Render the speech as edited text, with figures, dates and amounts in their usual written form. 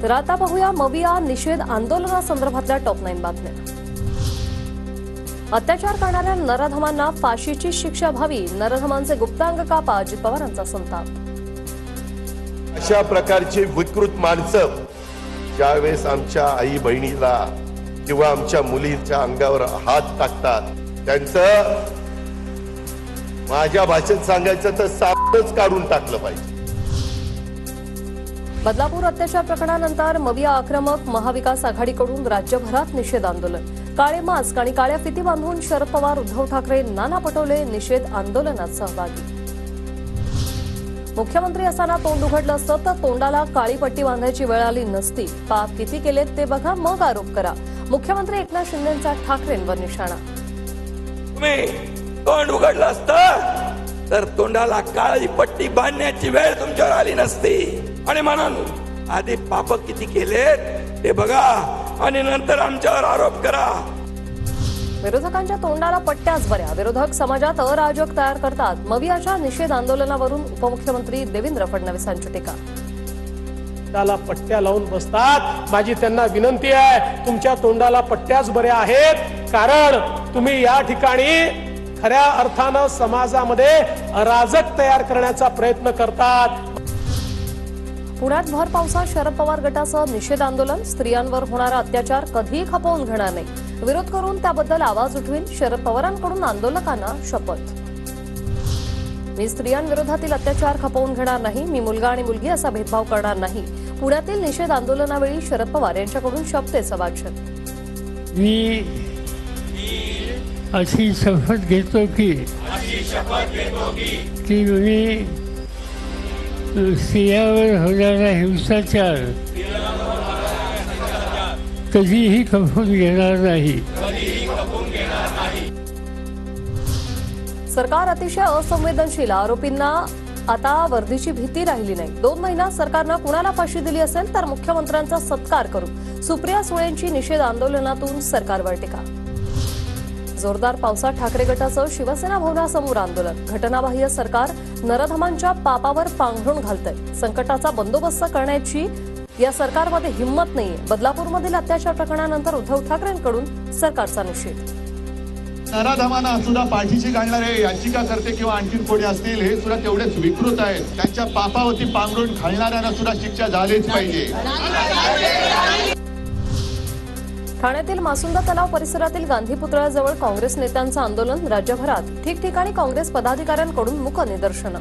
तर आता पाहूया मविया निषेध आंदोलनासंदर्भातल्या टॉप 9 बातम्या। अत्याचार करणाऱ्या नराधमांना फाशीची शिक्षा व्हावी, नराधमांचे गुप्तांग कापा, अजित पवारांचा संताप। अशा प्रकारची विकृत माणसं ज्यावेळेस आमच्या आई बहिणीला किंवा आमच्या मुलींच्या अंगावर हात टाकतात, त्यांचं माझ्या भाषेत सांगायचं तर सापच काढून टाकलं पाहिजे। बदलापूर अत्याचार प्रकरणानंतर मविया आक्रमक, महाविकास आघाडीकडून राज्यभरात निषेध आंदोलन। काळे मास्क आणि काळ्या फिती बांधून शरद पवार, उद्धव ठाकरे, नाना पटोले निषेध आंदोलनात सहभागी। मुख्यमंत्री असताना तोंड उघडलं असतं तर तोंडाला काळी पट्टी बांधायची वेळ आली नसती। पाप किती केलेत ते बघा, मग आरोप करा। मुख्यमंत्री एकनाथ शिंदेंचा ठाकरेंवर निशाणा। तुम्ही तोंड उघडलं असतं तर तोंडाला काळी पट्टी बांधण्याची वेळ तुमच्यावर आली नसती। आणि म्हणून आधी पाप किती केलेत ते बघा आणि नंतर आमच्यावर आरोप करा। विरोधकांच्या तोंडाला पट्ट्याच बऱ्या, विरोधक समाजात अराजक तयार करतात। मवियाच्या निषेध आंदोलनावरून उपमुख्यमंत्री देवेंद्र फडणवीसांची टीका। तोंडाला पट्ट्या लावून बसतात। माझी त्यांना विनंती आहे, तुमच्या तोंडाला पट्ट्याच बऱ्या आहेत, कारण तुम्ही या ठिकाणी खऱ्या अर्थानं समाजामध्ये अराजक तयार करण्याचा प्रयत्न करतात। पुण्यात भर पावसात शरद पवार गटाचं निषेध आंदोलन। स्त्रियांवर होणारा अत्याचार कधीही खपवून घेणार नाही, विरोध करून त्याबद्दल आवाज उठवीन, शरद पवारांकडून आंदोलकांना शपथ। मी स्त्रियांविरोधातील अत्याचार खपवून घेणार नाही, मी मुलगा आणि मुलगी असा भेदभाव करणार नाही। पुण्यातील निषेध आंदोलनावेळी शरद पवार यांच्याकडून शपथेचं वाचन। मी अशी शपथ घेतो की मी स्त्रियांवर होणारा हिंसाचार कधीही खपवून घेणार नाही। सरकार अतिशय असंवेदनशील, आरोपींना आता वर्दीची भीती राहिली नाही। 2 महिन्यात सरकारनं कुणाला फाशी दिली असेल तर मुख्यमंत्र्यांचा सत्कार करू। सुप्रिया सुळेंची निषेध आंदोलनातून सरकारवर टीका। जोरदार पावसात ठाकरे गटाचं शिवसेना भवनासमोर आंदोलन। घटनाबाह्य सरकार नराधमांच्या पापावर पांघरून घालतंय, संकटाचा बंदोबस्त करण्याची या सरकारमध्ये हिंमत नाहीये। बदलापूरमधील अत्याचार प्रकरणानंतर उद्धव ठाकरेंकडून सरकारचा निषेध। नराधमांना सुद्धा पाठीशी घालणारे याचिकाकर्ते किंवा आणखी कोणी असतील हे सुद्धा तेवढेच विकृत आहेत। त्यांच्या पापावरती पांघरून घालणाऱ्यांना सुद्धा शिक्षा झालीच पाहिजे। ठाण्यातील मासुंदा तलाव परिसरातील गांधी पुतळ्याजवळ काँग्रेस नेत्यांचं आंदोलन। राज्यभरात ठिकठिकाणी काँग्रेस पदाधिकाऱ्यांकडून मूक निदर्शनं।